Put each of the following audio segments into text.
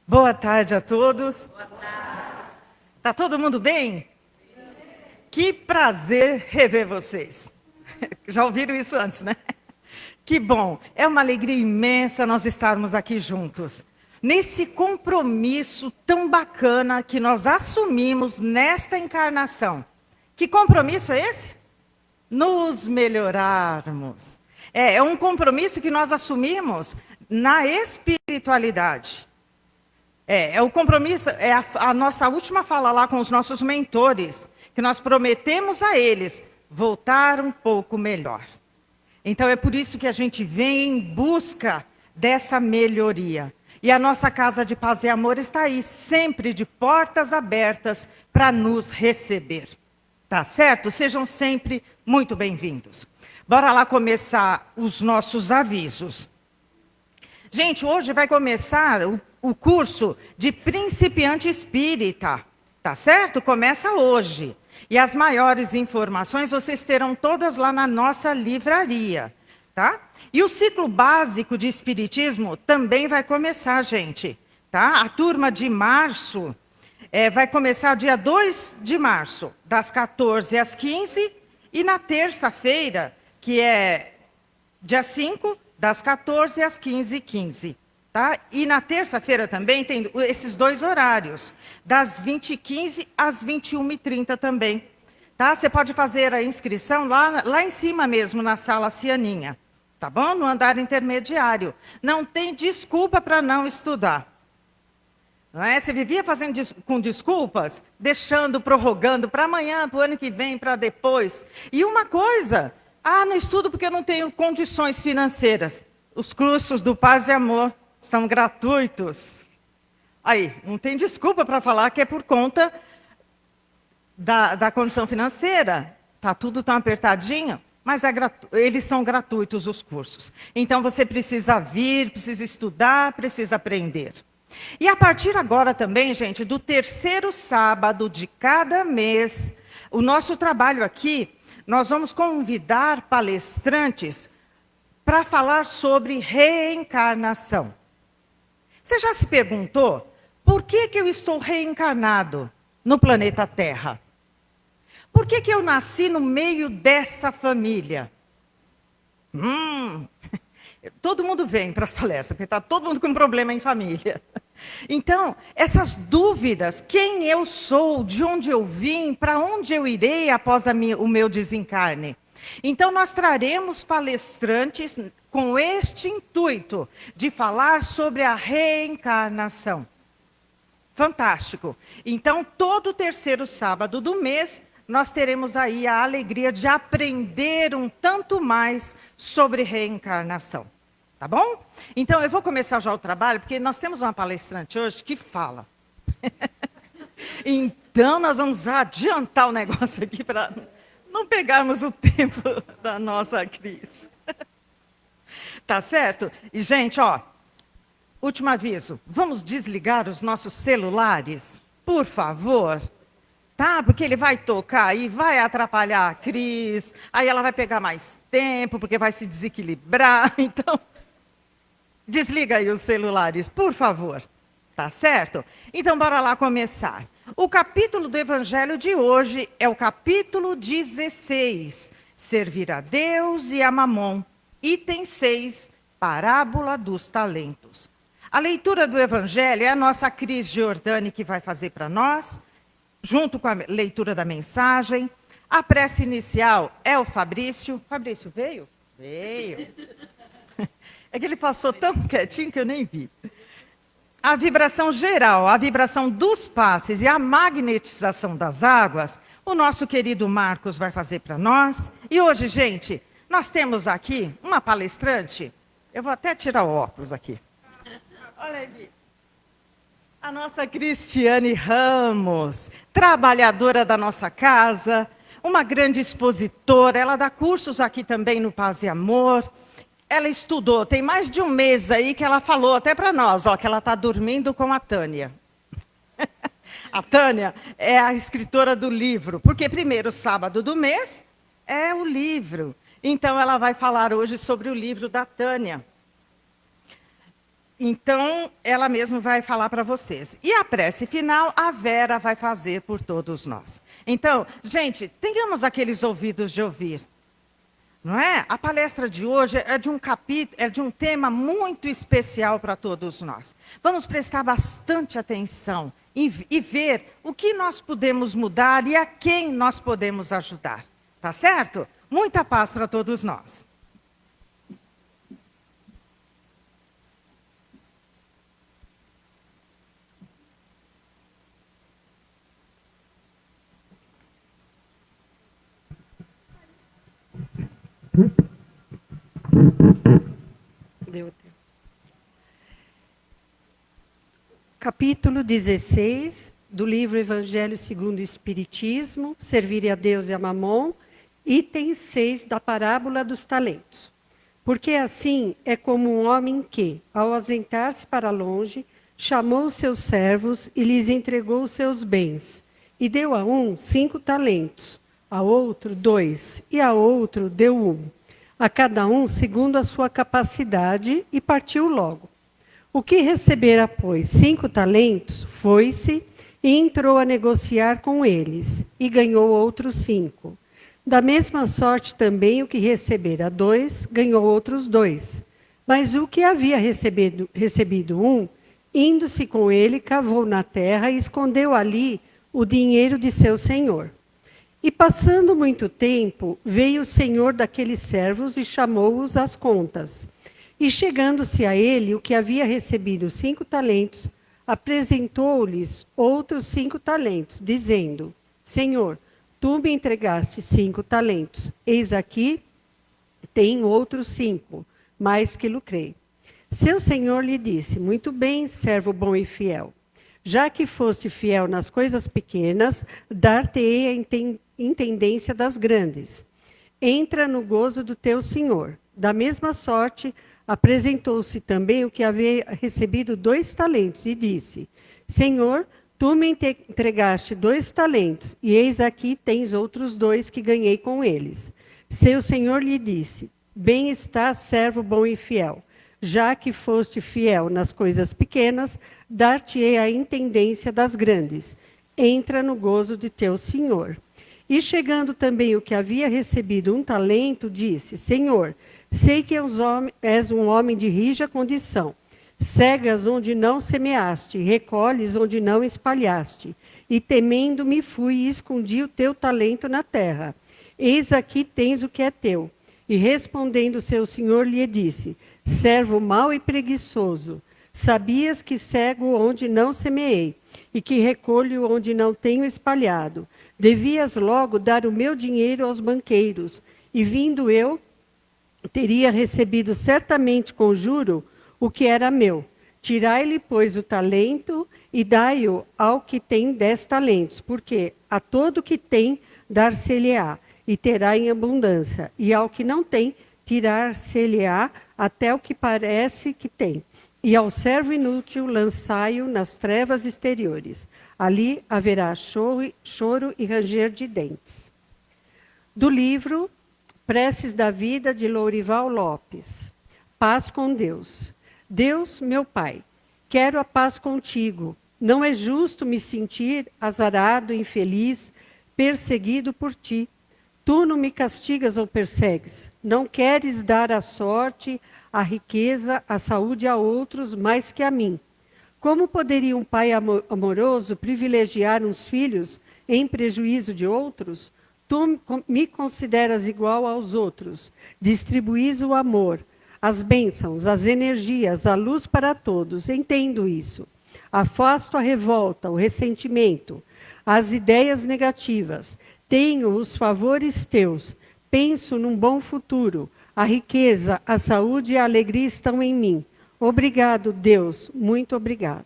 Boa tarde a todos. Tá todo mundo bem? Que prazer rever vocês. Já ouviram isso antes, né? Que bom. É uma alegria imensa nós estarmos aqui juntos. Nesse compromisso tão bacana que nós assumimos nesta encarnação. Que compromisso é esse? Nos melhorarmos. É um compromisso que nós assumimos na espiritualidade. É o compromisso, é a nossa última fala lá com os nossos mentores, que nós prometemos a eles voltar um pouco melhor. Então é por isso que a gente vem em busca dessa melhoria. E a nossa Casa de Paz e Amor está aí, sempre de portas abertas para nos receber. Tá certo? Sejam sempre muito bem-vindos. Bora lá começar os nossos avisos. Gente, hoje vai começar o curso de principiante espírita, tá certo? Começa hoje. E as maiores informações vocês terão todas lá na nossa livraria, tá? E o ciclo básico de espiritismo também vai começar, gente, tá? A turma de março vai começar dia 2 de março, das 14 às 15, e na terça-feira, que é dia 5, das 14 às 15h15. Tá? E na terça-feira também tem esses dois horários, das 20h15 às 21h30 também. Tá? Você pode fazer a inscrição lá em cima mesmo, na sala Cianinha. Tá bom? No andar intermediário. Não tem desculpa para não estudar. Não é? Você vivia fazendo com desculpas, deixando, prorrogando para amanhã, para o ano que vem, para depois. E uma coisa, não estudo porque eu não tenho condições financeiras. Os cursos do Paz e Amor são gratuitos. Aí, não tem desculpa para falar que é por conta da condição financeira. Está tudo tão apertadinho, mas eles são gratuitos, os cursos. Então, você precisa vir, precisa estudar, precisa aprender. E a partir agora também, gente, do terceiro sábado de cada mês, o nosso trabalho aqui, nós vamos convidar palestrantes para falar sobre reencarnação. Você já se perguntou por que eu estou reencarnado no planeta Terra? Por que eu nasci no meio dessa família? Todo mundo vem para as palestras, porque está todo mundo com problema em família. Então, essas dúvidas, quem eu sou, de onde eu vim, para onde eu irei após o meu desencarne? Então, nós traremos palestrantes com este intuito de falar sobre a reencarnação. Fantástico. Então, todo terceiro sábado do mês, nós teremos aí a alegria de aprender um tanto mais sobre reencarnação. Tá bom? Então, eu vou começar já o trabalho, porque nós temos uma palestrante hoje que fala. Então, nós vamos já adiantar o negócio aqui para não pegarmos o tempo da nossa Cris. Tá certo? E, gente, último aviso. Vamos desligar os nossos celulares, por favor? Tá? Porque ele vai tocar e vai atrapalhar a Cris. Aí ela vai pegar mais tempo, porque vai se desequilibrar. Então, desliga aí os celulares, por favor. Tá certo? Então, bora lá começar. O capítulo do Evangelho de hoje é o capítulo 16, Servir a Deus e a Mamon, item 6, Parábola dos Talentos. A leitura do Evangelho é a nossa Cris Giordani que vai fazer para nós, junto com a leitura da mensagem. A prece inicial é o Fabrício. Fabrício veio? Veio. É que ele passou tão quietinho que eu nem vi. A vibração geral, a vibração dos passes e a magnetização das águas, o nosso querido Marcos vai fazer para nós. E hoje, gente, nós temos aqui uma palestrante. Eu vou até tirar o óculos aqui. Olha aí. A nossa Cristiane Ramos, trabalhadora da nossa casa, uma grande expositora. Ela dá cursos aqui também no Paz e Amor. Ela estudou, tem mais de um mês aí que ela falou até para nós, que ela está dormindo com a Tânia. A Tânia é a escritora do livro, porque primeiro sábado do mês é o livro. Então ela vai falar hoje sobre o livro da Tânia. Então, ela mesma vai falar para vocês. E a prece final, a Vera vai fazer por todos nós. Então, gente, tenhamos aqueles ouvidos de ouvir. Não é? A palestra de hoje é de um capítulo, é de um tema muito especial para todos nós. Vamos prestar bastante atenção e ver o que nós podemos mudar e a quem nós podemos ajudar. Tá certo? Muita paz para todos nós. Deu tempo. Capítulo 16 do livro Evangelho segundo o Espiritismo, Servir a Deus e a Mamon, item 6 da parábola dos talentos. Porque assim é como um homem que, ao ausentar-se para longe, chamou os seus servos e lhes entregou os seus bens, e deu a um 5 talentos, a outro 2, e a outro deu 1, a cada um segundo a sua capacidade, e partiu logo. O que recebera, pois, 5 talentos, foi-se e entrou a negociar com eles, e ganhou outros 5. Da mesma sorte também o que recebera 2, ganhou outros 2. Mas o que havia recebido 1, indo-se com ele, cavou na terra e escondeu ali o dinheiro de seu senhor. E passando muito tempo, veio o senhor daqueles servos e chamou-os às contas. E chegando-se a ele, o que havia recebido 5 talentos, apresentou-lhes outros 5 talentos, dizendo: Senhor, tu me entregaste 5 talentos, eis aqui tem outros 5, mais que lucrei. Seu senhor lhe disse: Muito bem, servo bom e fiel. Já que foste fiel nas coisas pequenas, dar-te-ei a intendência das grandes. Entra no gozo do teu senhor. Da mesma sorte, apresentou-se também o que havia recebido 2 talentos, e disse: Senhor, tu me entregaste 2 talentos, e eis aqui tens outros 2 que ganhei com eles. Seu senhor lhe disse: Bem está, servo bom e fiel. Já que foste fiel nas coisas pequenas, dar-te-ei a intendência das grandes. Entra no gozo de teu senhor. E chegando também o que havia recebido 1 talento, disse: Senhor, sei que és um homem de rija condição. Cegas onde não semeaste, recolhes onde não espalhaste. E temendo-me fui e escondi o teu talento na terra. Eis aqui tens o que é teu. E respondendo seu senhor lhe disse: Servo mau e preguiçoso, sabias que cego onde não semeei, e que recolho onde não tenho espalhado. Devias logo dar o meu dinheiro aos banqueiros, e vindo eu, teria recebido certamente com juro o que era meu. Tirai-lhe, pois, o talento e dai-o ao que tem 10 talentos, porque a todo que tem dar-se-lhe-á, e terá em abundância, e ao que não tem, tirar-se-lhe-á até o que parece que tem. E ao servo inútil lançai-o nas trevas exteriores. Ali haverá choro e ranger de dentes. Do livro Preces da Vida, de Lourival Lopes. Paz com Deus. Deus, meu Pai, quero a paz contigo. Não é justo me sentir azarado, infeliz, perseguido por ti. Tu não me castigas ou persegues. Não queres dar a sorte, a riqueza, a saúde a outros mais que a mim. Como poderia um pai amoroso privilegiar uns filhos em prejuízo de outros? Tu me consideras igual aos outros. Distribuís o amor, as bênçãos, as energias, a luz para todos. Entendo isso. Afasto a revolta, o ressentimento, as ideias negativas. Tenho os favores teus. Penso num bom futuro. A riqueza, a saúde e a alegria estão em mim. Obrigado, Deus. Muito obrigado.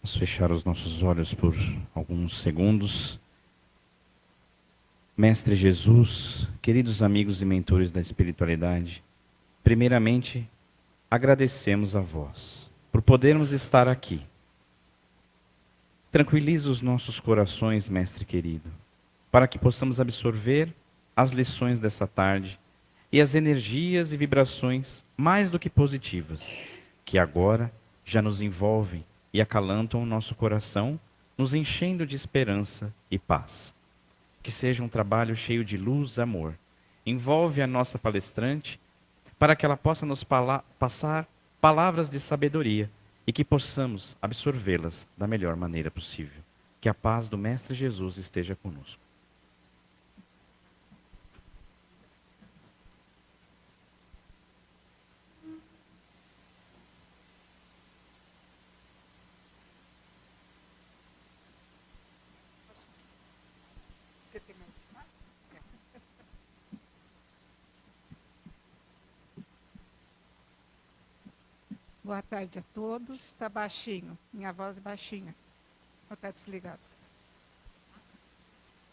Vamos fechar os nossos olhos por alguns segundos. Mestre Jesus, queridos amigos e mentores da espiritualidade, primeiramente, agradecemos a vós por podermos estar aqui. Tranquiliza os nossos corações, Mestre querido, para que possamos absorver as lições dessa tarde e as energias e vibrações mais do que positivas, que agora já nos envolvem e acalantam o nosso coração, nos enchendo de esperança e paz. Que seja um trabalho cheio de luz e amor. Envolve a nossa palestrante para que ela possa nos passar palavras de sabedoria e que possamos absorvê-las da melhor maneira possível. Que a paz do Mestre Jesus esteja conosco. Boa tarde a todos. Está baixinho. Minha voz é baixinha. Ou está desligado?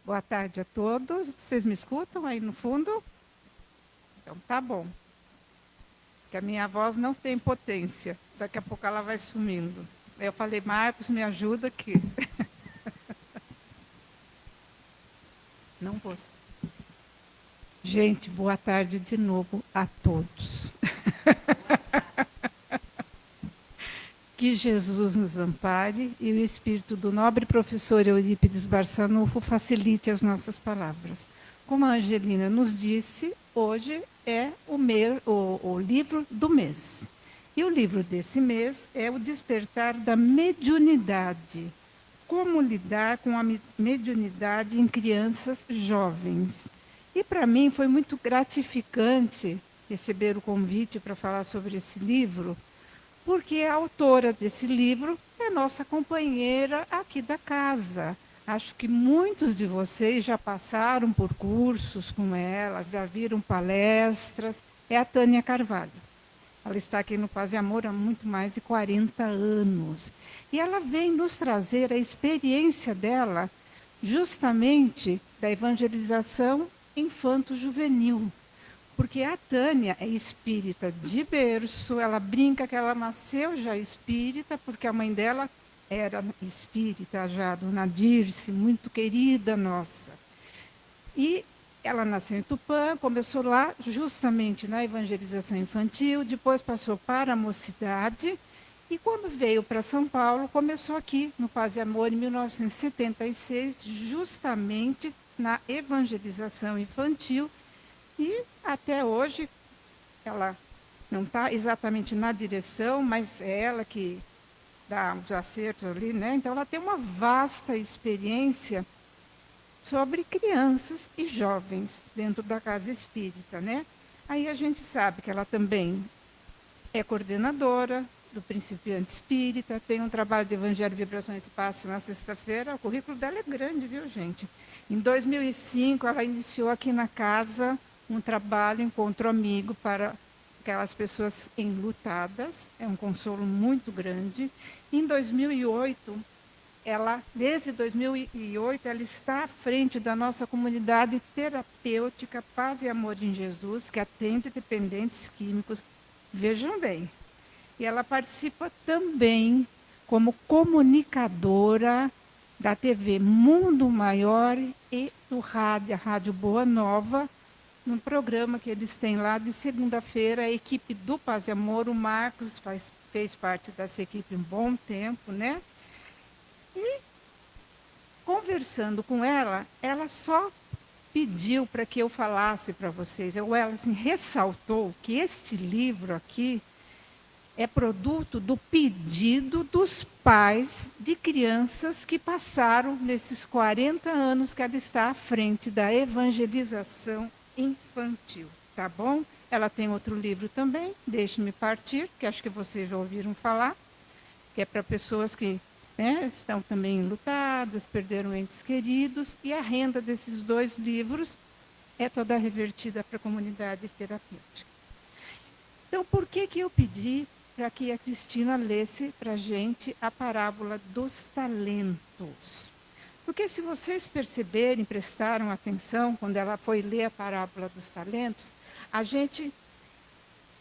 Boa tarde a todos. Vocês me escutam aí no fundo? Então tá bom. Porque a minha voz não tem potência. Daqui a pouco ela vai sumindo. Eu falei, Marcos, me ajuda aqui. Não vou. Gente, boa tarde de novo a todos. Que Jesus nos ampare e o espírito do nobre professor Eurípides Barçanufo facilite as nossas palavras. Como a Angelina nos disse, hoje é o livro do mês. E o livro desse mês é o Despertar da Mediunidade. Como lidar com a mediunidade em crianças jovens. E para mim foi muito gratificante receber o convite para falar sobre esse livro, porque a autora desse livro é nossa companheira aqui da casa. Acho que muitos de vocês já passaram por cursos com ela, já viram palestras. É a Tânia Carvalho. Ela está aqui no Paz e Amor há muito mais de 40 anos. E ela vem nos trazer a experiência dela, justamente da evangelização infanto-juvenil. Porque a Tânia é espírita de berço, ela brinca que ela nasceu já espírita, porque a mãe dela era espírita já, dona Dirce, muito querida nossa. E ela nasceu em Tupã, começou lá justamente na evangelização infantil, depois passou para a mocidade, e quando veio para São Paulo, começou aqui no Paz e Amor, em 1976, justamente na evangelização infantil. E até hoje, ela não está exatamente na direção, mas é ela que dá os acertos ali, né? Então, ela tem uma vasta experiência sobre crianças e jovens dentro da casa espírita, né? Aí a gente sabe que ela também é coordenadora do Principiante Espírita, tem um trabalho de Evangelho, Vibrações e Passos na sexta-feira. O currículo dela é grande, viu, gente? Em 2005, ela iniciou aqui na casa um trabalho, Encontro Amigo, para aquelas pessoas enlutadas. É um consolo muito grande. Em 2008, desde 2008, ela está à frente da nossa comunidade terapêutica Paz e Amor em Jesus, que atende dependentes químicos. Vejam bem. E ela participa também como comunicadora da TV Mundo Maior e do rádio, a Rádio Boa Nova, num programa que eles têm lá de segunda-feira. A equipe do Paz e Amor, o Marcos fez parte dessa equipe um bom tempo, né? E, conversando com ela, ela só pediu para que eu falasse para vocês, ela assim, ressaltou que este livro aqui é produto do pedido dos pais de crianças que passaram nesses 40 anos que ela está à frente da evangelização infantil, tá bom? Ela tem outro livro também, Deixe-me Partir, que acho que vocês já ouviram falar, que é para pessoas que estão também enlutadas, perderam entes queridos, e a renda desses dois livros é toda revertida para a comunidade terapêutica. Então, por que eu pedi para que a Cristina lesse para a gente a parábola dos talentos? Porque se vocês perceberem, prestaram atenção, quando ela foi ler a parábola dos talentos, a gente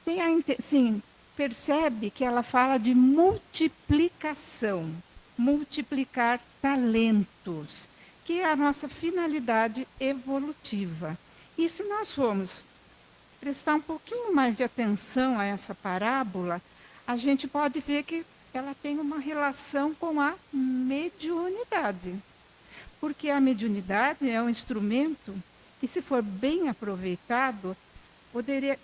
tem sim, percebe que ela fala de multiplicação, multiplicar talentos, que é a nossa finalidade evolutiva. E se nós formos prestar um pouquinho mais de atenção a essa parábola, a gente pode ver que ela tem uma relação com a mediunidade. Porque a mediunidade é um instrumento que, se for bem aproveitado,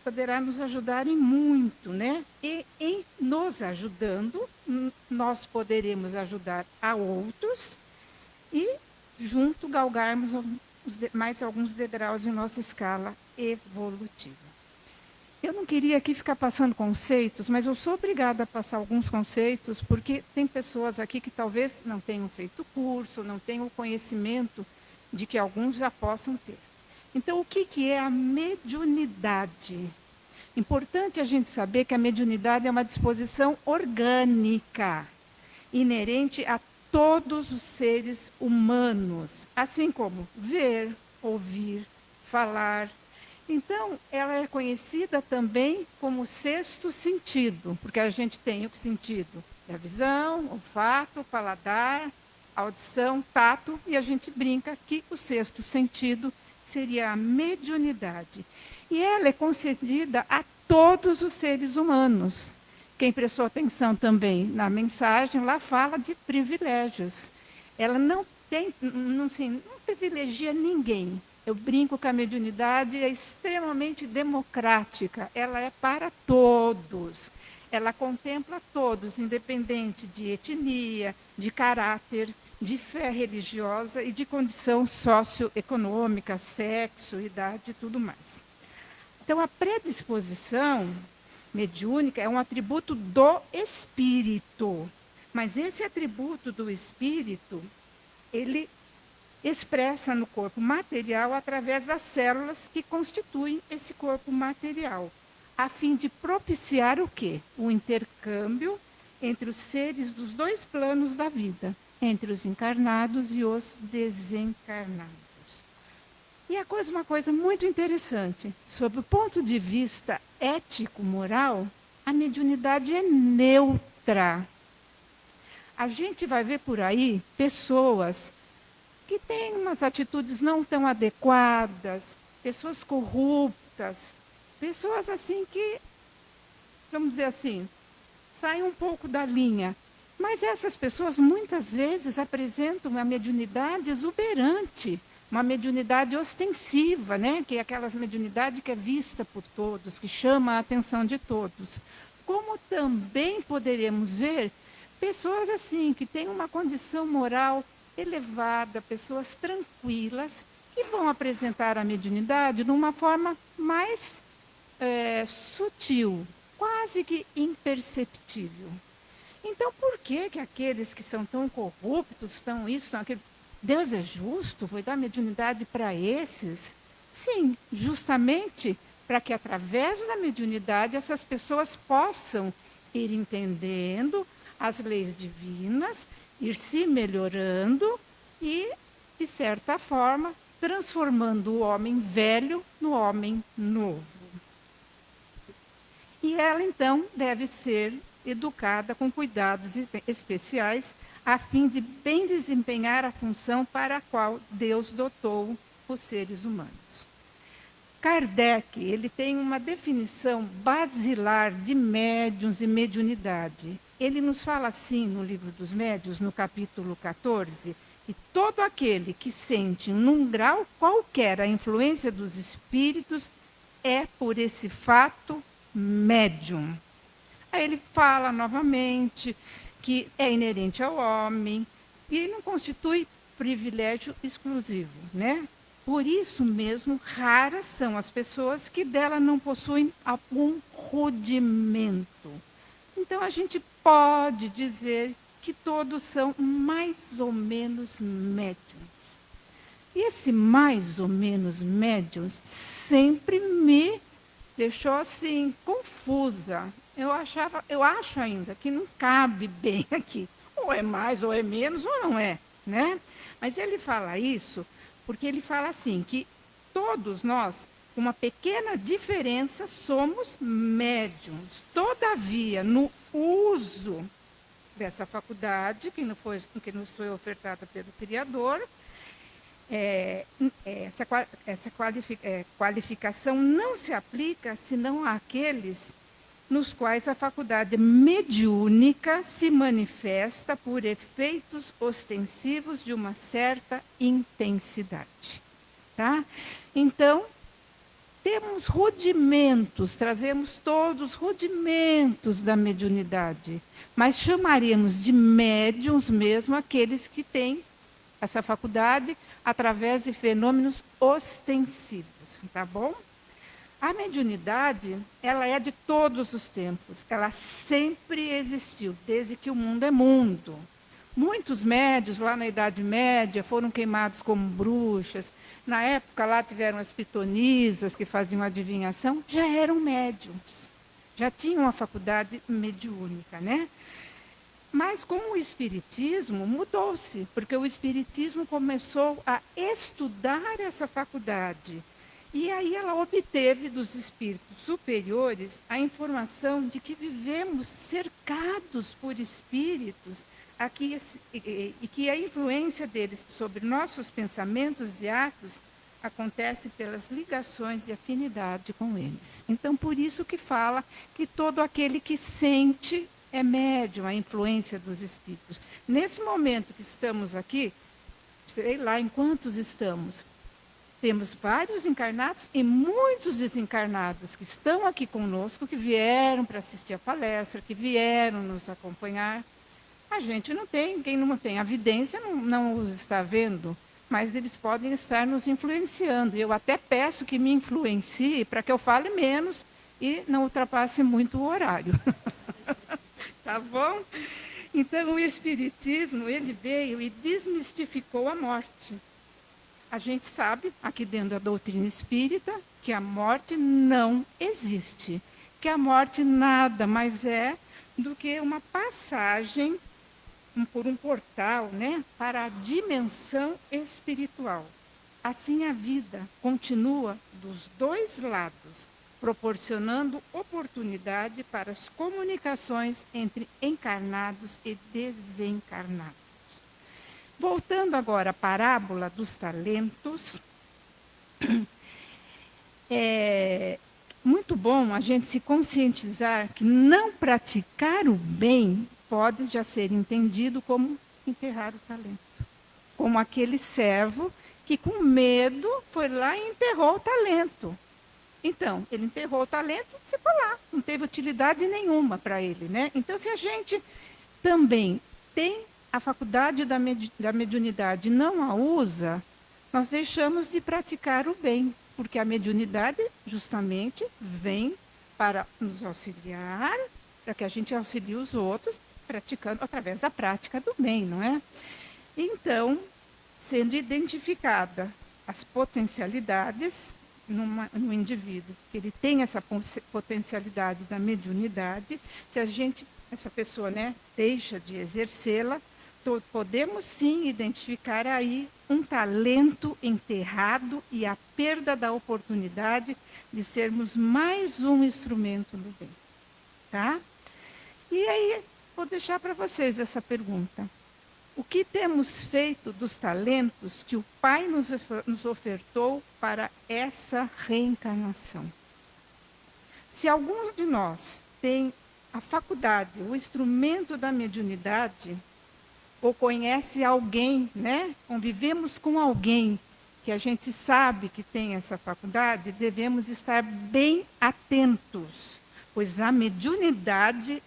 poderá nos ajudar em muito, né? E em nos ajudando, nós poderemos ajudar a outros e, junto, galgarmos mais alguns degraus em nossa escala evolutiva. Eu não queria aqui ficar passando conceitos, mas eu sou obrigada a passar alguns conceitos, porque tem pessoas aqui que talvez não tenham feito curso, não tenham o conhecimento de que alguns já possam ter. Então, o que é a mediunidade? Importante a gente saber que a mediunidade é uma disposição orgânica, inerente a todos os seres humanos, assim como ver, ouvir, falar. Então, ela é conhecida também como sexto sentido, porque a gente tem o sentido da visão, olfato, paladar, audição, tato, e a gente brinca que o sexto sentido seria a mediunidade. E ela é concedida a todos os seres humanos. Quem prestou atenção também na mensagem, lá fala de privilégios. Ela não privilegia ninguém. Eu brinco que a mediunidade é extremamente democrática, ela é para todos. Ela contempla todos, independente de etnia, de caráter, de fé religiosa e de condição socioeconômica, sexo, idade e tudo mais. Então, a predisposição mediúnica é um atributo do espírito, mas esse atributo do espírito, ele expressa no corpo material através das células que constituem esse corpo material, a fim de propiciar o quê? O intercâmbio entre os seres dos dois planos da vida, entre os encarnados e os desencarnados. E uma coisa muito interessante, sob o ponto de vista ético-moral, a mediunidade é neutra. A gente vai ver por aí pessoas que têm umas atitudes não tão adequadas, pessoas corruptas, pessoas assim que, vamos dizer assim, saem um pouco da linha. Mas essas pessoas muitas vezes apresentam uma mediunidade exuberante, uma mediunidade ostensiva, né? Que é aquelas mediunidade que é vista por todos, que chama a atenção de todos. Como também poderemos ver pessoas assim, que têm uma condição moral elevada, pessoas tranquilas, que vão apresentar a mediunidade de uma forma mais sutil, quase que imperceptível. Então, por que aqueles que são tão corruptos, tão isso, são aqueles... Deus é justo, foi dar mediunidade para esses? Sim, justamente para que, através da mediunidade, essas pessoas possam ir entendendo as leis divinas, ir se melhorando e, de certa forma, transformando o homem velho no homem novo. E ela, então, deve ser educada com cuidados especiais, a fim de bem desempenhar a função para a qual Deus dotou os seres humanos. Kardec, ele tem uma definição basilar de médiuns e mediunidade. Ele nos fala assim no Livro dos Médiuns, no capítulo 14, e todo aquele que sente num grau qualquer a influência dos espíritos é, por esse fato, médium. Aí ele fala novamente que é inerente ao homem e não constitui privilégio exclusivo, né? Por isso mesmo, raras são as pessoas que dela não possuem algum rudimento. Então, a gente pode dizer que todos são mais ou menos médiums. E esse mais ou menos médiums sempre me deixou assim, confusa. Eu acho ainda que não cabe bem aqui. Ou é mais, ou é menos, ou não é, né? Mas ele fala isso porque ele fala assim, que todos nós, com uma pequena diferença, somos médiums. Todavia, no uso dessa faculdade, que nos foi ofertada pelo Criador, essa qualificação não se aplica senão àqueles nos quais a faculdade mediúnica se manifesta por efeitos ostensivos de uma certa intensidade. Tá? Então, temos rudimentos, trazemos todos rudimentos da mediunidade, mas chamaríamos de médiuns mesmo aqueles que têm essa faculdade através de fenômenos ostensivos, tá bom? A mediunidade, ela é de todos os tempos, ela sempre existiu, desde que o mundo é mundo. Muitos médios, lá na Idade Média, foram queimados como bruxas. Na época, lá tiveram as pitonisas, que faziam adivinhação, já eram médiums, já tinham uma faculdade mediúnica, né? Mas com o Espiritismo, mudou-se, porque o Espiritismo começou a estudar essa faculdade. E aí ela obteve dos espíritos superiores a informação de que vivemos cercados por espíritos e que a influência deles sobre nossos pensamentos e atos acontece pelas ligações de afinidade com eles. Então, por isso que fala que todo aquele que sente é médium, a influência dos espíritos. Nesse momento que estamos aqui, sei lá em quantos estamos, temos vários encarnados e muitos desencarnados que estão aqui conosco, que vieram para assistir a palestra, que vieram nos acompanhar. A gente não tem, quem não tem a vidência não os está vendo, mas eles podem estar nos influenciando. Eu até peço que me influencie para que eu fale menos e não ultrapasse muito o horário. Tá bom? Então, o Espiritismo, ele veio e desmistificou a morte. A gente sabe, aqui dentro da doutrina espírita, que a morte não existe. Que a morte nada mais é do que uma passagem por um portal, né, para a dimensão espiritual. Assim, a vida continua dos dois lados, proporcionando oportunidade para as comunicações entre encarnados e desencarnados. Voltando agora à parábola dos talentos, é muito bom a gente se conscientizar que não praticar o bem pode já ser entendido como enterrar o talento. Como aquele servo que, com medo, foi lá e enterrou o talento. Então, ele enterrou o talento, ficou lá, não teve utilidade nenhuma para ele, né? Então, se a gente também tem a faculdade da mediunidade e não a usa, nós deixamos de praticar o bem, porque a mediunidade justamente vem para nos auxiliar, para que a gente auxilie os outros, praticando através da prática do bem, não é? Então, sendo identificada as potencialidades no indivíduo, que ele tem essa potencialidade da mediunidade, se essa pessoa, né, deixa de exercê-la, podemos sim identificar aí um talento enterrado e a perda da oportunidade de sermos mais um instrumento do bem. Tá? E aí, vou deixar para vocês essa pergunta. O que temos feito dos talentos que o Pai nos ofertou para essa reencarnação? Se algum de nós tem a faculdade, o instrumento da mediunidade, ou conhece alguém, né? Convivemos com alguém que a gente sabe que tem essa faculdade, devemos estar bem atentos, pois a mediunidade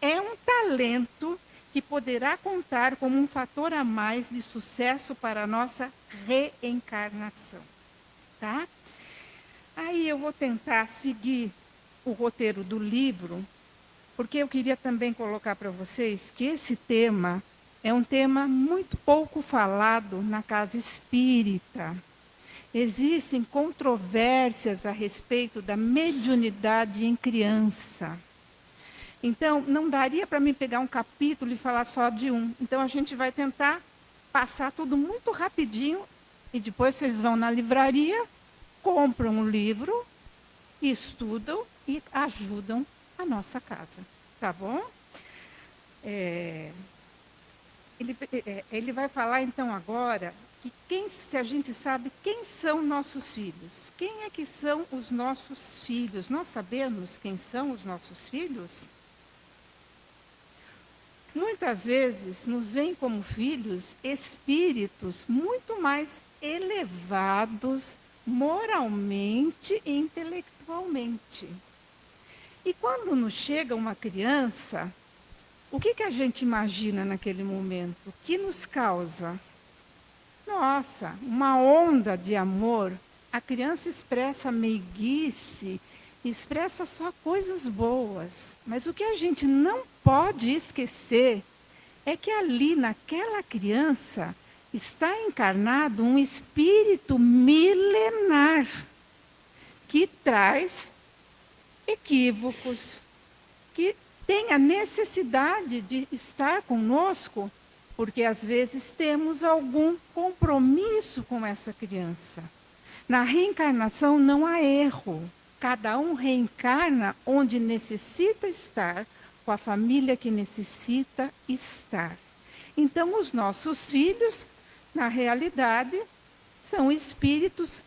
é um talento que poderá contar como um fator a mais de sucesso para a nossa reencarnação. Tá? Aí eu vou tentar seguir o roteiro do livro, porque eu queria também colocar para vocês que esse tema é um tema muito pouco falado na casa espírita. Existem controvérsias a respeito da mediunidade em criança. Então, não daria para mim pegar um capítulo e falar só de um. Então, a gente vai tentar passar tudo muito rapidinho e depois vocês vão na livraria, compram um livro, estudam e ajudam a nossa casa, tá bom? Ele vai falar então agora que se a gente sabe quem são nossos filhos. Quem é que são os nossos filhos? Nós sabemos quem são os nossos filhos? Muitas vezes nos vêm como filhos espíritos muito mais elevados moralmente e intelectualmente. E quando nos chega uma criança, o que a gente imagina naquele momento? O que nos causa? Nossa, uma onda de amor. A criança expressa meiguice, expressa só coisas boas. Mas o que a gente não pode esquecer é que ali, naquela criança, está encarnado um espírito milenar que traz equívocos, que tem a necessidade de estar conosco, porque às vezes temos algum compromisso com essa criança. Na reencarnação não há erro. Cada um reencarna onde necessita estar, com a família que necessita estar. Então, os nossos filhos, na realidade, são espíritos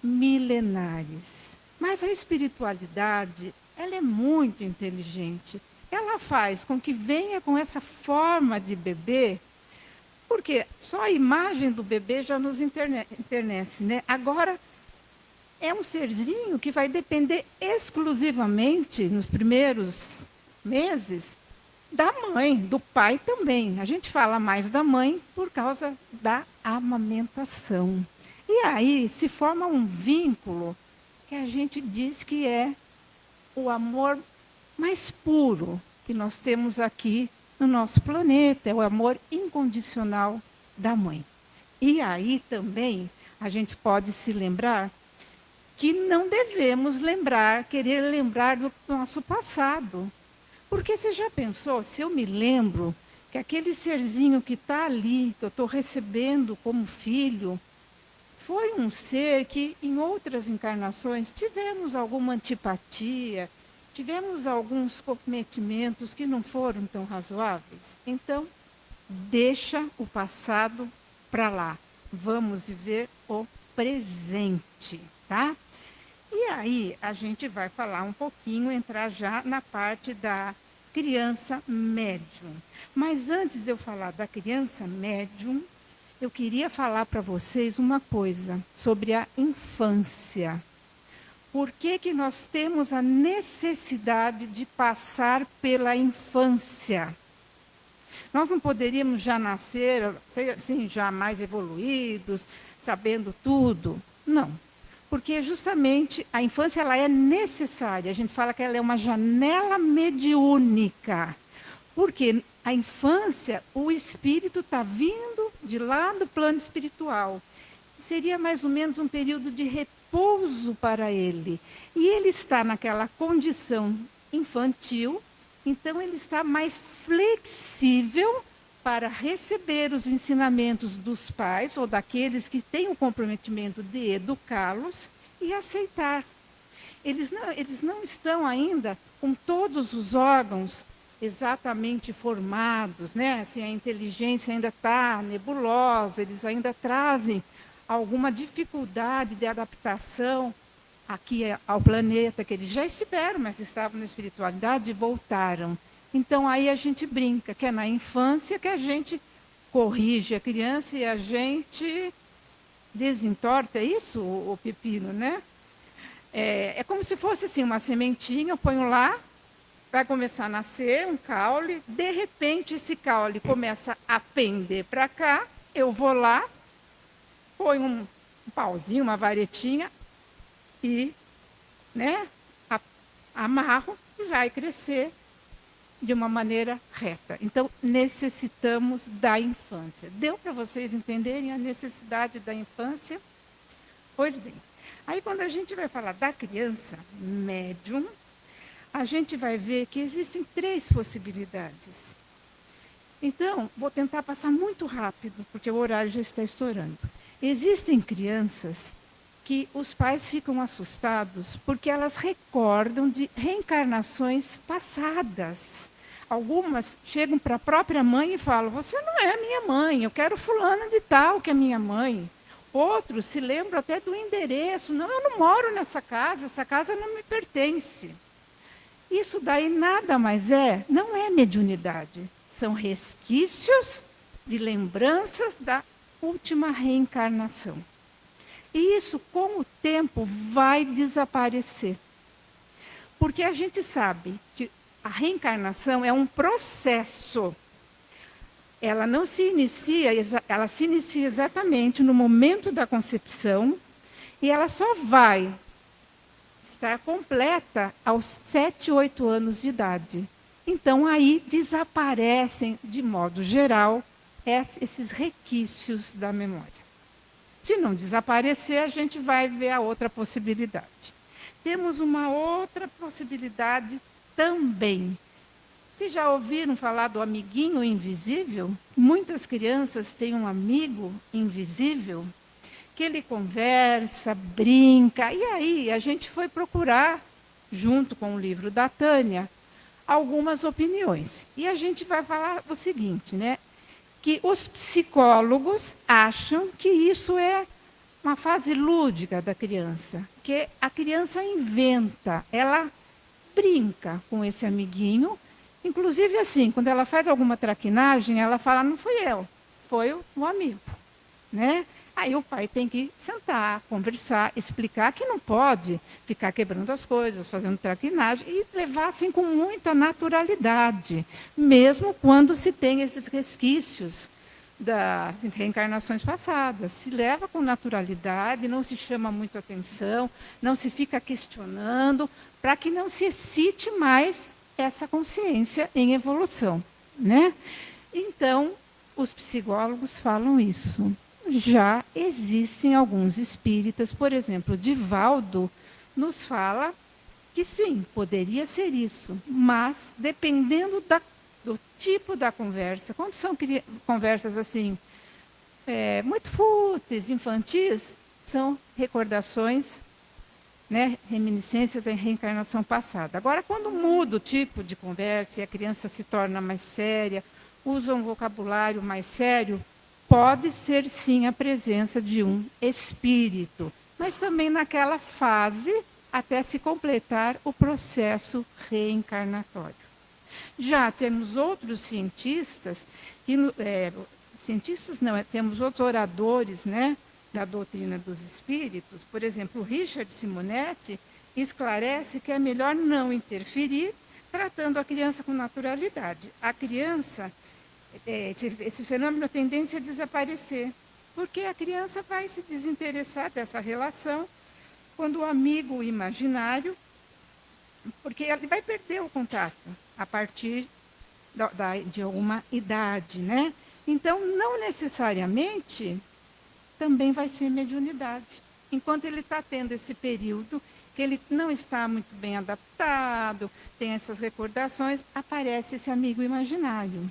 milenares. Mas a espiritualidade, ela é muito inteligente. Ela faz com que venha com essa forma de bebê, porque só a imagem do bebê já nos enternece, né? Agora, é um serzinho que vai depender exclusivamente, nos primeiros meses, da mãe, do pai também. A gente fala mais da mãe por causa da amamentação. E aí se forma um vínculo que a gente diz que é o amor mais puro que nós temos aqui no nosso planeta, é o amor incondicional da mãe. E aí também a gente pode se lembrar que não devemos querer lembrar do nosso passado. Porque você já pensou, se eu me lembro que aquele serzinho que está ali, que eu estou recebendo como filho, foi um ser que em outras encarnações tivemos alguma antipatia, tivemos alguns cometimentos que não foram tão razoáveis. Então, deixa o passado para lá. Vamos viver o presente, tá? E aí a gente vai falar um pouquinho, entrar já na parte da criança médium. Mas antes de eu falar da criança médium, eu queria falar para vocês uma coisa sobre a infância. Por que nós temos a necessidade de passar pela infância? Nós não poderíamos já nascer assim, já mais evoluídos, sabendo tudo? Não. Porque justamente a infância ela é necessária. A gente fala que ela é uma janela mediúnica. Porque a infância, o espírito está vindo de lá do plano espiritual. Seria mais ou menos um período de repouso para ele. E ele está naquela condição infantil, então ele está mais flexível para receber os ensinamentos dos pais ou daqueles que têm o comprometimento de educá-los e aceitar. Eles não estão ainda com todos os órgãos exatamente formados, né? Assim, a inteligência ainda está nebulosa, eles ainda trazem alguma dificuldade de adaptação aqui ao planeta, que eles já estiveram, mas estavam na espiritualidade e voltaram. Então, aí a gente brinca, que é na infância que a gente corrige a criança e a gente desentorta, é isso, o pepino, né? É como se fosse assim, uma sementinha, eu ponho lá, vai começar a nascer um caule, de repente esse caule começa a pender para cá, eu vou lá, ponho um pauzinho, uma varetinha e, né, amarro e vai crescer de uma maneira reta. Então, necessitamos da infância. Deu para vocês entenderem a necessidade da infância? Pois bem, aí quando a gente vai falar da criança médium, a gente vai ver que existem 3 possibilidades. Então, vou tentar passar muito rápido, porque o horário já está estourando. Existem crianças que os pais ficam assustados porque elas recordam de reencarnações passadas. Algumas chegam para a própria mãe e falam: você não é minha mãe, eu quero fulana de tal que é minha mãe. Outros se lembram até do endereço: não, eu não moro nessa casa, essa casa não me pertence. Isso daí nada mais não é mediunidade. São resquícios de lembranças da última reencarnação. E isso, com o tempo, vai desaparecer. Porque a gente sabe que a reencarnação é um processo. Ela não se inicia, ela se inicia exatamente no momento da concepção, e ela só vai estar completa aos 7, 8 anos de idade. Então, aí desaparecem, de modo geral, esses requisitos da memória. Se não desaparecer, a gente vai ver a outra possibilidade. Temos uma outra possibilidade também. Vocês já ouviram falar do amiguinho invisível? Muitas crianças têm um amigo invisível que ele conversa, brinca. E aí a gente foi procurar, junto com o livro da Tânia, algumas opiniões. E a gente vai falar o seguinte, né? Que os psicólogos acham que isso é uma fase lúdica da criança, que a criança inventa, ela brinca com esse amiguinho, inclusive assim, quando ela faz alguma traquinagem, ela fala: não fui eu, foi o amigo, né? Aí o pai tem que sentar, conversar, explicar que não pode ficar quebrando as coisas, fazendo traquinagem, e levar assim com muita naturalidade, mesmo quando se tem esses resquícios das reencarnações passadas. Se leva com naturalidade, não se chama muito atenção, não se fica questionando, para que não se excite mais essa consciência em evolução, né? Então, os psicólogos falam isso. Já existem alguns espíritas, por exemplo, Divaldo nos fala que sim, poderia ser isso, mas dependendo do tipo da conversa, quando são conversas assim, muito fúteis, infantis, são recordações, né, reminiscências da reencarnação passada. Agora, quando muda o tipo de conversa e a criança se torna mais séria, usa um vocabulário mais sério, pode ser sim a presença de um espírito, mas também naquela fase até se completar o processo reencarnatório. Já temos outros cientistas, temos outros oradores, né, da doutrina dos espíritos. Por exemplo, o Richard Simonetti esclarece que é melhor não interferir, tratando a criança com naturalidade. A criança, esse fenômeno tem tendência a desaparecer, porque a criança vai se desinteressar dessa relação quando o amigo imaginário, porque ele vai perder o contato a partir de uma idade, né? Então, não necessariamente também vai ser mediunidade. Enquanto ele está tendo esse período que ele não está muito bem adaptado, tem essas recordações, aparece esse amigo imaginário.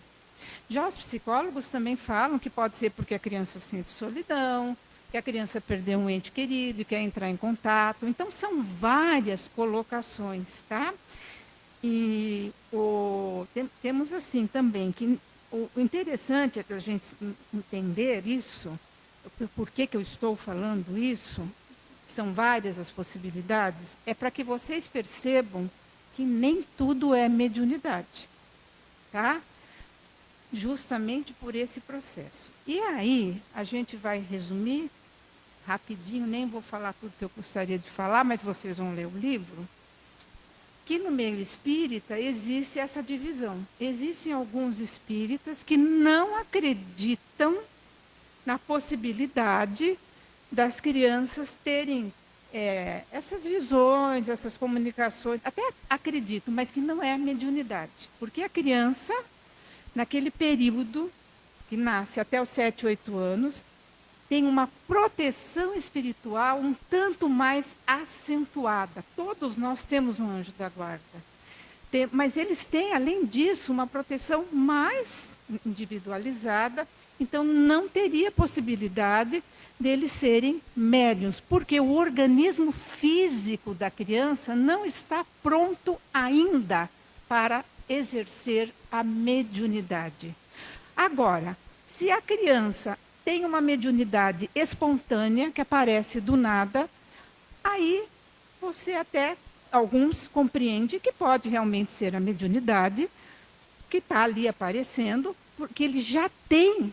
Já os psicólogos também falam que pode ser porque a criança sente solidão, que a criança perdeu um ente querido e quer entrar em contato. Então, são várias colocações, tá? E temos assim também, que o interessante é que a gente entender isso, por que eu estou falando isso, são várias as possibilidades, é para que vocês percebam que nem tudo é mediunidade, tá? Justamente por esse processo. E aí, a gente vai resumir rapidinho, nem vou falar tudo que eu gostaria de falar, mas vocês vão ler o livro, que no meio espírita existe essa divisão. Existem alguns espíritas que não acreditam na possibilidade das crianças terem essas visões, essas comunicações, até acreditam, mas que não é mediunidade. Porque a criança, naquele período, que nasce até os 7, 8 anos, tem uma proteção espiritual um tanto mais acentuada. Todos nós temos um anjo da guarda. Mas eles têm, além disso, uma proteção mais individualizada, então não teria possibilidade deles serem médiuns, porque o organismo físico da criança não está pronto ainda para exercer a mediunidade. Agora, se a criança tem uma mediunidade espontânea, que aparece do nada, aí você até, alguns compreendem que pode realmente ser a mediunidade que está ali aparecendo, porque ele já tem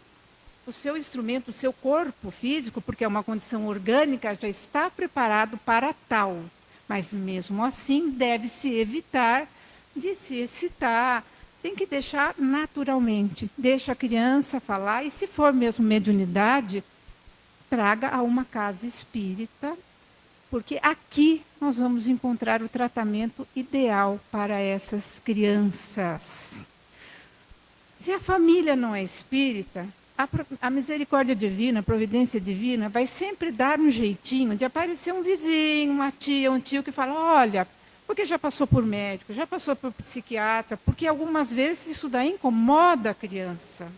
o seu instrumento, o seu corpo físico, porque é uma condição orgânica, já está preparado para tal. Mas, mesmo assim, deve-se evitar de se excitar, tem que deixar naturalmente. Deixa a criança falar, e se for mesmo mediunidade, traga a uma casa espírita, porque aqui nós vamos encontrar o tratamento ideal para essas crianças. Se a família não é espírita, a misericórdia divina, a providência divina, vai sempre dar um jeitinho de aparecer um vizinho, uma tia, um tio que fala, olha, porque já passou por médico, já passou por psiquiatra, porque algumas vezes isso daí incomoda a criança.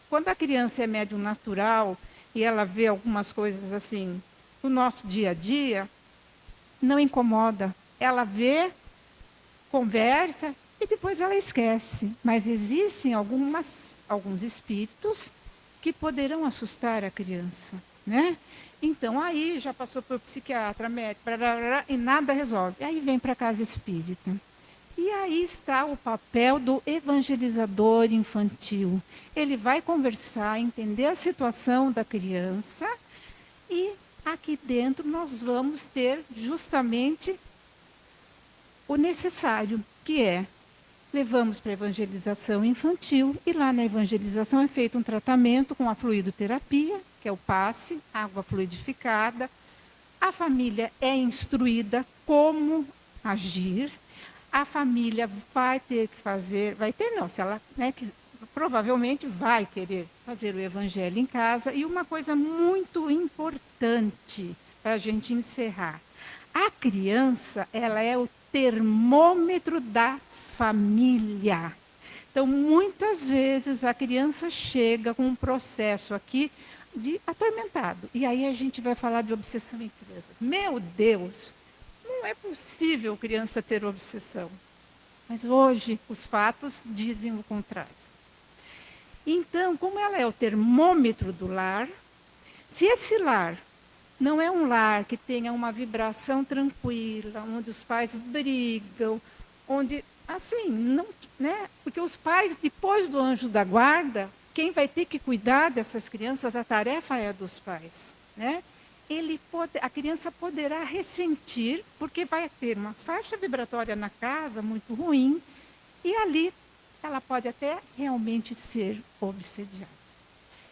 Quando a criança é médium natural e ela vê algumas coisas assim no nosso dia a dia, não incomoda. Ela vê, conversa e depois ela esquece. Mas existem alguns espíritos que poderão assustar a criança, né? Então, aí já passou por psiquiatra, médico, e nada resolve. Aí vem para a casa espírita. E aí está o papel do evangelizador infantil. Ele vai conversar, entender a situação da criança, e aqui dentro nós vamos ter justamente o necessário, que é, levamos para a evangelização infantil, e lá na evangelização é feito um tratamento com a fluidoterapia, que é o passe, água fluidificada. A família é instruída como agir. A família vai ter que fazer, vai ter não, se ela provavelmente vai querer fazer o evangelho em casa. E uma coisa muito importante para a gente encerrar. A criança, ela é o termômetro da família. Então, muitas vezes a criança chega com um processo aqui de atormentado. E aí a gente vai falar de obsessão em crianças. Meu Deus, não é possível criança ter obsessão. Mas hoje os fatos dizem o contrário. Então, como ela é o termômetro do lar, se esse lar não é um lar que tenha uma vibração tranquila, onde os pais brigam, onde, assim, não, né? Porque os pais, depois do anjo da guarda, quem vai ter que cuidar dessas crianças, a tarefa é dos pais, né? A criança poderá ressentir, porque vai ter uma faixa vibratória na casa muito ruim, e ali ela pode até realmente ser obsediada.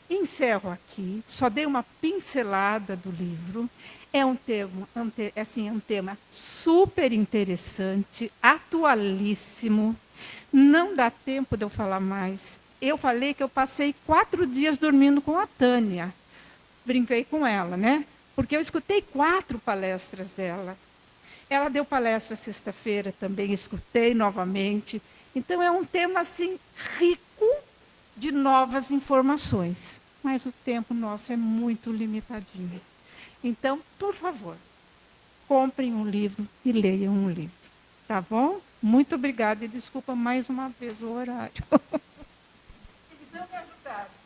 Encerro aqui, só dei uma pincelada do livro. É um tema super interessante, atualíssimo. Não dá tempo de eu falar mais. Eu falei que eu passei 4 dias dormindo com a Tânia. Brinquei com ela, né? Porque eu escutei 4 palestras dela. Ela deu palestra sexta-feira também, escutei novamente. Então, é um tema, assim, rico de novas informações. Mas o tempo nosso é muito limitadinho. Então, por favor, comprem um livro e leiam um livro. Tá bom? Muito obrigada e desculpa mais uma vez o horário. Eles não me ajudaram.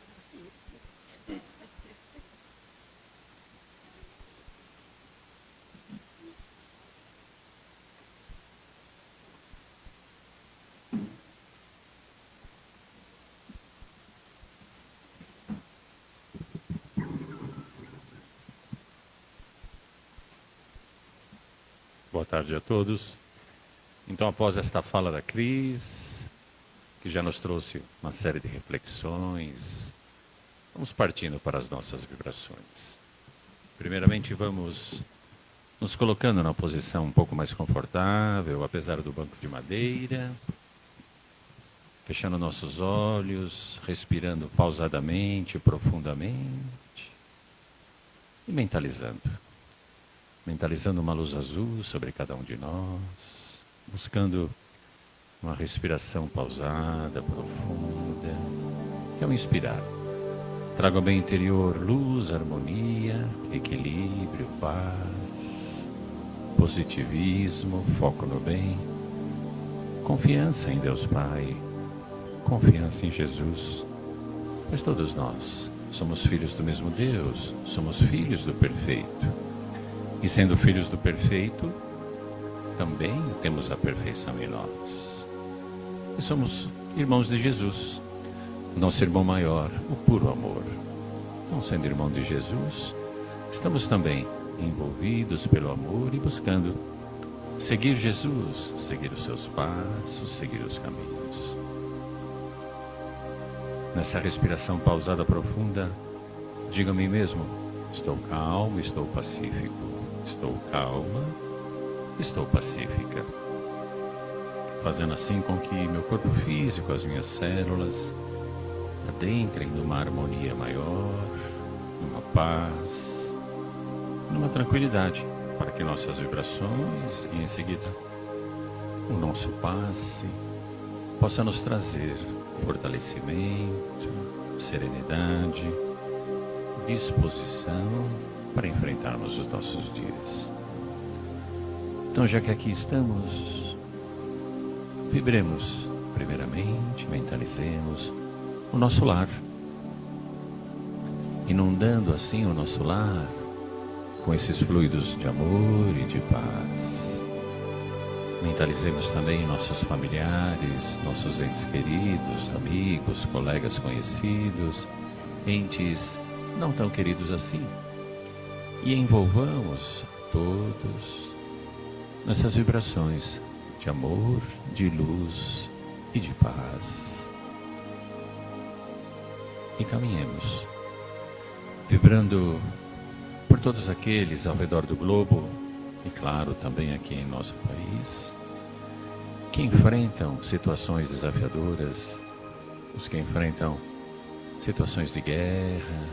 Boa tarde a todos. Então, após esta fala da Cris, que já nos trouxe uma série de reflexões, vamos partindo para as nossas vibrações. Primeiramente, vamos nos colocando na posição um pouco mais confortável, apesar do banco de madeira, fechando nossos olhos, respirando pausadamente, profundamente e mentalizando. Mentalizando uma luz azul sobre cada um de nós, buscando uma respiração pausada, profunda, que ao inspirar, traga ao bem interior luz, harmonia, equilíbrio, paz, positivismo, foco no bem, confiança em Deus Pai, confiança em Jesus, pois todos nós somos filhos do mesmo Deus, somos filhos do perfeito. E sendo filhos do perfeito, também temos a perfeição em nós. E somos irmãos de Jesus, nosso irmão maior, o puro amor. Não sendo irmão de Jesus, estamos também envolvidos pelo amor e buscando seguir Jesus, seguir os seus passos, seguir os caminhos. Nessa respiração pausada profunda, diga a mim mesmo: estou calmo, estou pacífico. Estou calma, estou pacífica. Fazendo assim com que meu corpo físico, as minhas células, adentrem numa harmonia maior, numa paz, numa tranquilidade, para que nossas vibrações e em seguida o nosso passe possa nos trazer fortalecimento, serenidade, disposição para enfrentarmos os nossos dias. Então, já que aqui estamos, vibremos primeiramente, mentalizemos o nosso lar, inundando assim o nosso lar com esses fluidos de amor e de paz. Mentalizemos também nossos familiares, nossos entes queridos, amigos, colegas conhecidos, entes não tão queridos assim, e envolvamos todos nessas vibrações de amor, de luz e de paz. E caminhemos, vibrando por todos aqueles ao redor do globo, e claro, também aqui em nosso país, que enfrentam situações desafiadoras, os que enfrentam situações de guerra,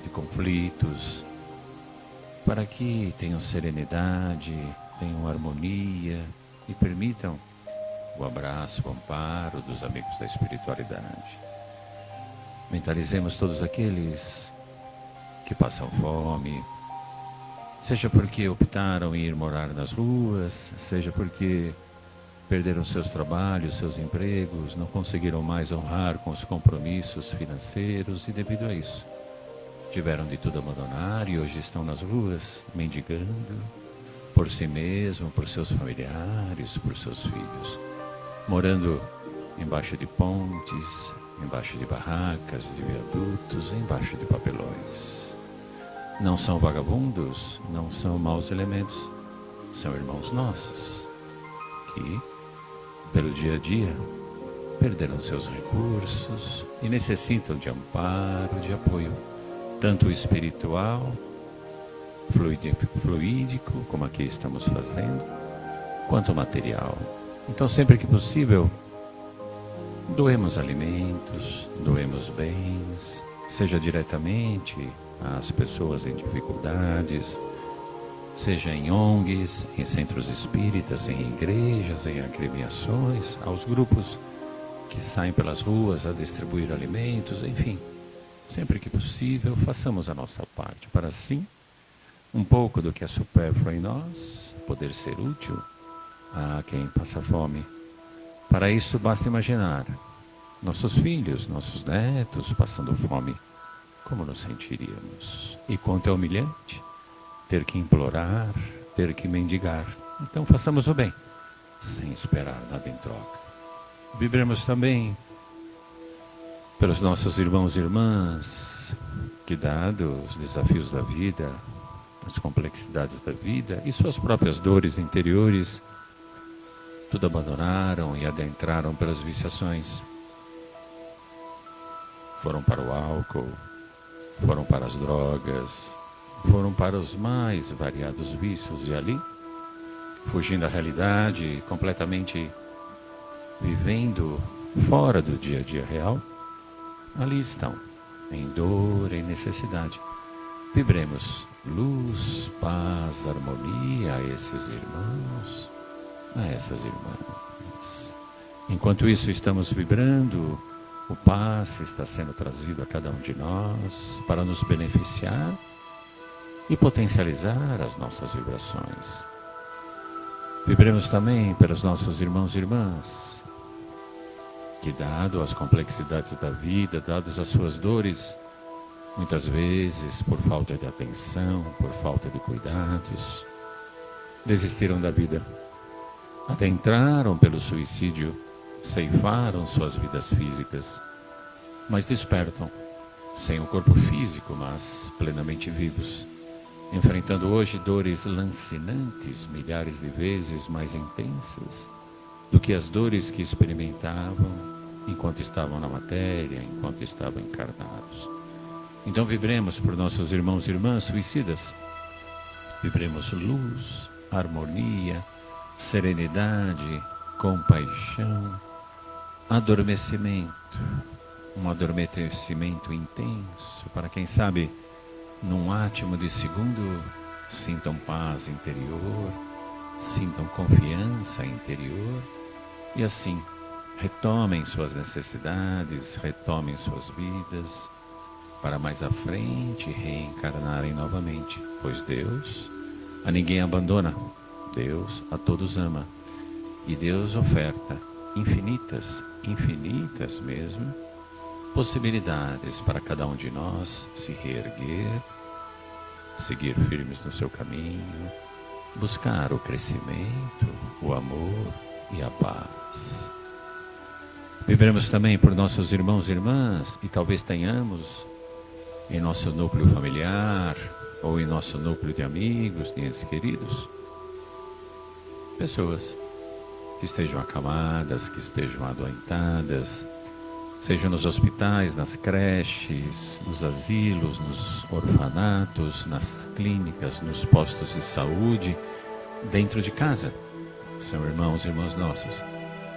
de conflitos, para que tenham serenidade, tenham harmonia e permitam o abraço, o amparo dos amigos da espiritualidade. Mentalizemos todos aqueles que passam fome, seja porque optaram em ir morar nas ruas, seja porque perderam seus trabalhos, seus empregos, não conseguiram mais honrar com os compromissos financeiros e devido a isso tiveram de tudo abandonar e hoje estão nas ruas mendigando por si mesmo, por seus familiares, por seus filhos, morando embaixo de pontes, embaixo de barracas, de viadutos, embaixo de papelões. Não são vagabundos, não são maus elementos, são irmãos nossos, que, pelo dia a dia, perderam seus recursos e necessitam de amparo, de apoio, tanto espiritual, fluídico, como aqui estamos fazendo, quanto material. Então, sempre que possível, doemos alimentos, doemos bens, seja diretamente às pessoas em dificuldades, seja em ONGs, em centros espíritas, em igrejas, em agremiações, aos grupos que saem pelas ruas a distribuir alimentos, enfim. Sempre que possível, façamos a nossa parte, para assim, um pouco do que é supérfluo em nós, poder ser útil a quem passa fome. Para isso, basta imaginar nossos filhos, nossos netos passando fome, como nos sentiríamos? E quanto é humilhante ter que implorar, ter que mendigar. Então façamos o bem, sem esperar nada em troca. Vibremos também pelos nossos irmãos e irmãs, que dado os desafios da vida, as complexidades da vida e suas próprias dores interiores, tudo abandonaram e adentraram pelas viciações. Foram para o álcool, foram para as drogas, foram para os mais variados vícios e ali, fugindo da realidade, completamente vivendo fora do dia a dia real, ali estão, em dor, em necessidade. Vibremos luz, paz, harmonia a esses irmãos a essas irmãs. Enquanto isso, estamos vibrando, o passe está sendo trazido a cada um de nós para nos beneficiar e potencializar as nossas vibrações. Vibremos também pelos nossos irmãos e irmãs, que, dado as complexidades da vida, dadas as suas dores, muitas vezes por falta de atenção, por falta de cuidados, desistiram da vida, até entraram pelo suicídio, ceifaram suas vidas físicas, mas despertam, sem o corpo físico, mas plenamente vivos, enfrentando hoje dores lancinantes, milhares de vezes mais intensas do que as dores que experimentavam enquanto estavam na matéria, enquanto estavam encarnados. Então vibremos por nossos irmãos e irmãs suicidas, vibremos luz, harmonia, serenidade, compaixão, adormecimento, um adormecimento intenso, para quem sabe, num átimo de segundo, sintam paz interior, sintam confiança interior e assim retomem suas necessidades, retomem suas vidas, para mais à frente reencarnarem novamente, pois Deus a ninguém abandona, Deus a todos ama e Deus oferta infinitas mesmo, possibilidades para cada um de nós se reerguer, seguir firmes no seu caminho, buscar o crescimento, o amor e a paz. Vibremos também por nossos irmãos e irmãs, e talvez tenhamos em nosso núcleo familiar ou em nosso núcleo de amigos, de entes queridos, pessoas que estejam acamadas, que estejam adoentadas, sejam nos hospitais, nas creches, nos asilos, nos orfanatos, nas clínicas, nos postos de saúde, dentro de casa. São irmãos e irmãs nossos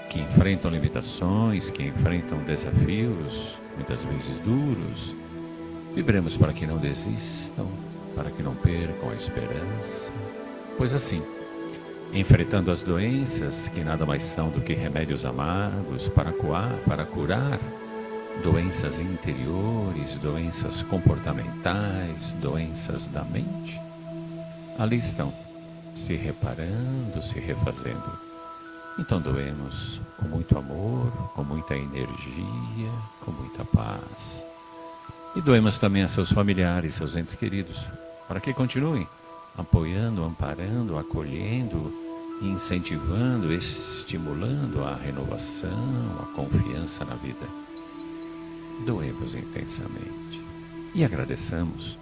que enfrentam limitações, que enfrentam desafios, muitas vezes duros. Vibremos para que não desistam, para que não percam a esperança, pois assim, enfrentando as doenças, que nada mais são do que remédios amargos para curar doenças interiores, doenças comportamentais, doenças da mente, ali estão, se reparando, se refazendo. Então doemos com muito amor, com muita energia, com muita paz. E doemos também a seus familiares, seus entes queridos, para que continuem apoiando, amparando, acolhendo, incentivando, estimulando a renovação, a confiança na vida. Doemos intensamente e agradeçamos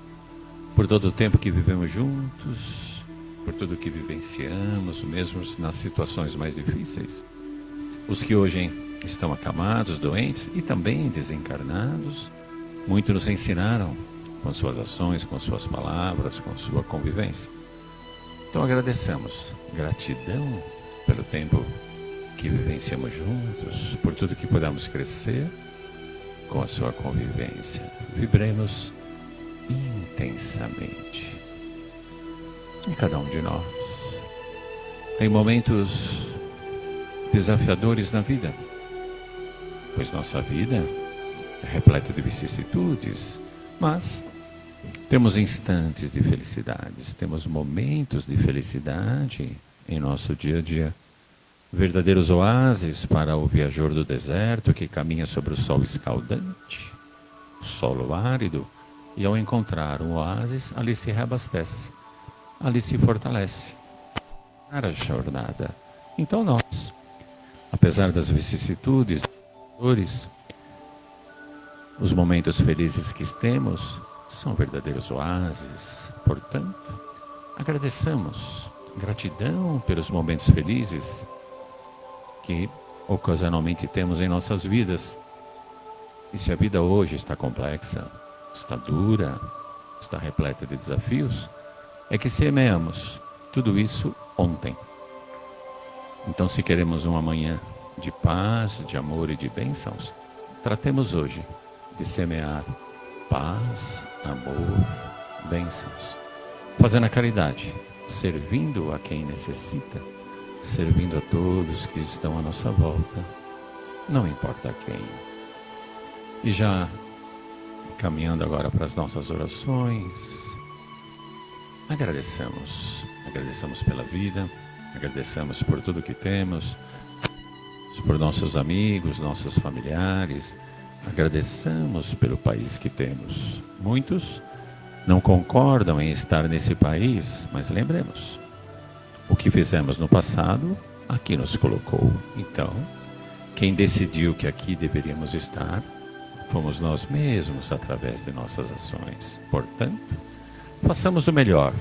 por todo o tempo que vivemos juntos, por tudo que vivenciamos, mesmo nas situações mais difíceis. Os que hoje estão acamados, doentes e também desencarnados, muito nos ensinaram com suas ações, com suas palavras, com sua convivência. Então agradeçamos, gratidão pelo tempo que vivenciamos juntos, por tudo que podemos crescer com a sua convivência. Vibremos intensamente. E cada um de nós tem momentos desafiadores na vida, pois nossa vida é repleta de vicissitudes, mas temos instantes de felicidades, temos momentos de felicidade em nosso dia a dia. Verdadeiros oásis para o viajor do deserto que caminha sobre o sol escaldante, o solo árido, e ao encontrar um oásis, ali se reabastece, ali se fortalece para a jornada. Então nós, apesar das vicissitudes, dores, os momentos felizes que temos são verdadeiros oásis. Portanto, agradeçamos, gratidão pelos momentos felizes que ocasionalmente temos em nossas vidas. E se a vida hoje está complexa, está dura, está repleta de desafios, é que semeamos tudo isso ontem. Então, se queremos uma manhã de paz, de amor e de bênçãos, tratemos hoje de semear paz, amor, bênçãos, fazendo a caridade, servindo a quem necessita, servindo a todos que estão à nossa volta, não importa quem. E já caminhando agora para as nossas orações, agradecemos pela vida, agradecemos por tudo que temos, por nossos amigos, nossos familiares, agradecemos pelo país que temos. Muitos não concordam em estar nesse país, mas lembremos, o que fizemos no passado, aqui nos colocou. Então, quem decidiu que aqui deveríamos estar, fomos nós mesmos através de nossas ações. Portanto, façamos o melhor,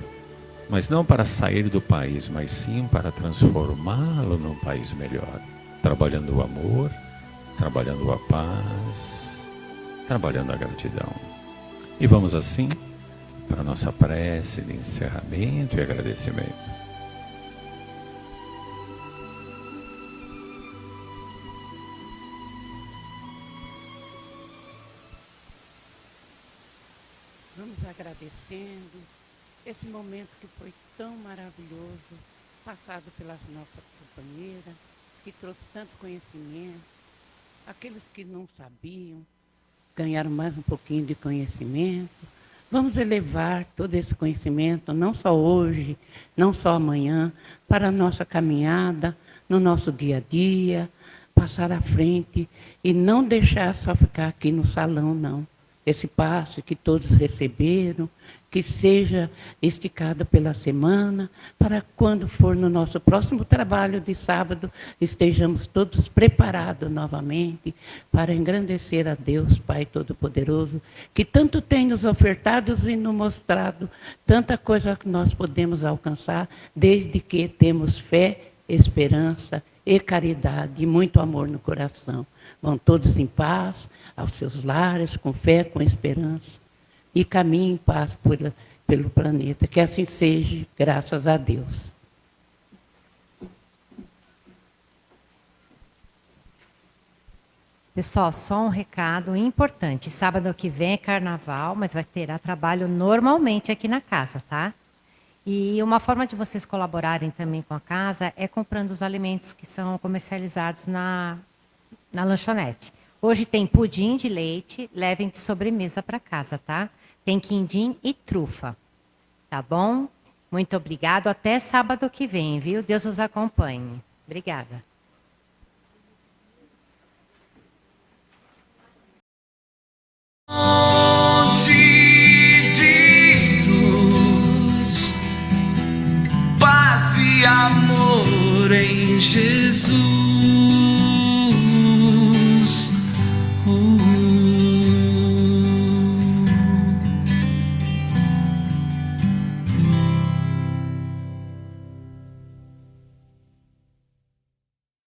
mas não para sair do país, mas sim para transformá-lo num país melhor. Trabalhando o amor, trabalhando a paz, trabalhando a gratidão. E vamos assim para a nossa prece de encerramento e agradecimento. Vamos agradecendo esse momento que foi tão maravilhoso, passado pelas nossas companheiras, que trouxe tanto conhecimento. Aqueles que não sabiam, ganharam mais um pouquinho de conhecimento. Vamos elevar todo esse conhecimento, não só hoje, não só amanhã, para a nossa caminhada, no nosso dia a dia, passar à frente e não deixar só ficar aqui no salão, não. Esse passe que todos receberam, que seja esticado pela semana, para quando for no nosso próximo trabalho de sábado, estejamos todos preparados novamente para engrandecer a Deus, Pai Todo-Poderoso, que tanto tem nos ofertado e nos mostrado tanta coisa que nós podemos alcançar, desde que temos fé, esperança e caridade e muito amor no coração. Vão todos em paz, aos seus lares, com fé, com esperança, e caminhem em paz pelo planeta. Que assim seja, graças a Deus. Pessoal, só um recado importante. Sábado que vem é carnaval, mas vai ter trabalho normalmente aqui na casa, tá? E uma forma de vocês colaborarem também com a casa é comprando os alimentos que são comercializados na lanchonete. Hoje tem pudim de leite, levem de sobremesa para casa, tá? Tem quindim e trufa, tá bom? Muito obrigado, até sábado que vem, viu? Deus os acompanhe. Obrigada.